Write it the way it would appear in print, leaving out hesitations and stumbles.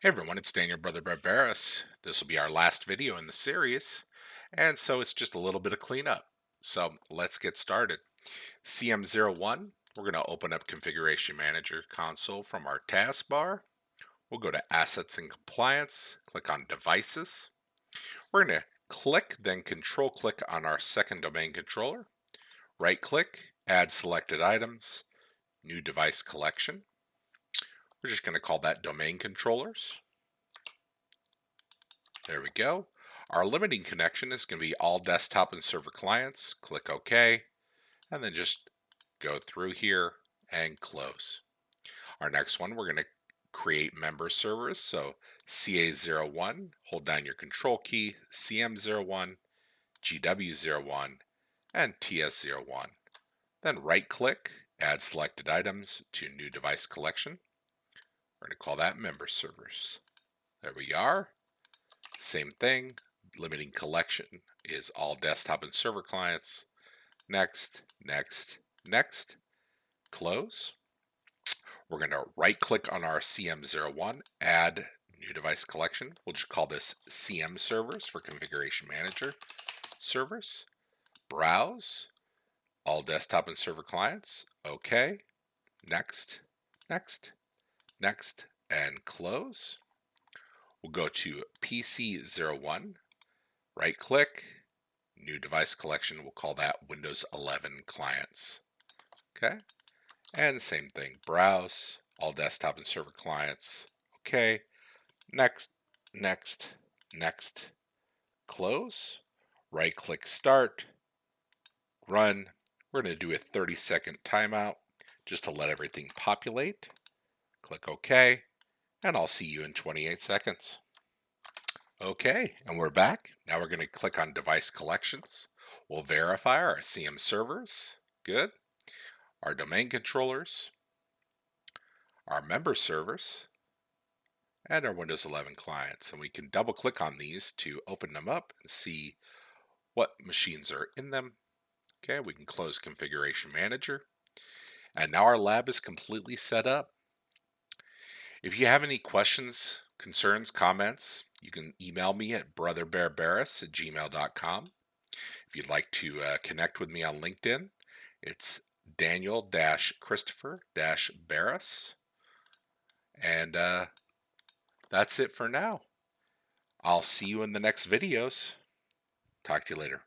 Hey everyone, it's Daniel Brother Barbaras. This will be our last video in the series, and so it's just a little bit of cleanup. So let's get started. CM01, we're going to open up Configuration Manager console from our taskbar. We'll go to Assets and Compliance, click on Devices. We're going to click, then control click on our second domain controller. Right click, Add Selected Items, New Device Collection. We're just going to call that Domain Controllers. There we go. Our limiting connection is going to be all desktop and server clients. Click OK, and then just go through here and close. Our next one, we're going to create member servers. So CA01, hold down your control key, CM01, GW01, and TS01. Then right click, add selected items to new device collection. We're going to call that member servers. There we are. Same thing, limiting collection is all desktop and server clients. Next, next, next, close. We're going to right click on our CM01, add new device collection. We'll just call this CM servers for Configuration Manager servers. Browse, all desktop and server clients. OK, next, next, next, and close. We'll go to PC01, right click, new device collection, we'll call that Windows 11 clients. Okay, and same thing, browse, all desktop and server clients. Okay, next, next, next, close, right click start, run. We're going to do a 30-second timeout just to let everything populate. Click OK, and I'll see you in 28 seconds. Okay, and we're back. Now we're going to click on Device Collections. We'll verify our CM servers. Good. Our domain controllers, our member servers, and our Windows 11 clients. And we can double click on these to open them up and see what machines are in them. Okay, we can close Configuration Manager. And now our lab is completely set up. If you have any questions, concerns, comments, you can email me at brotherbarbaras@gmail.com. If you'd like to connect with me on LinkedIn, it's Daniel-Christopher-Barras. And that's it for now. I'll see you in the next videos. Talk to you later.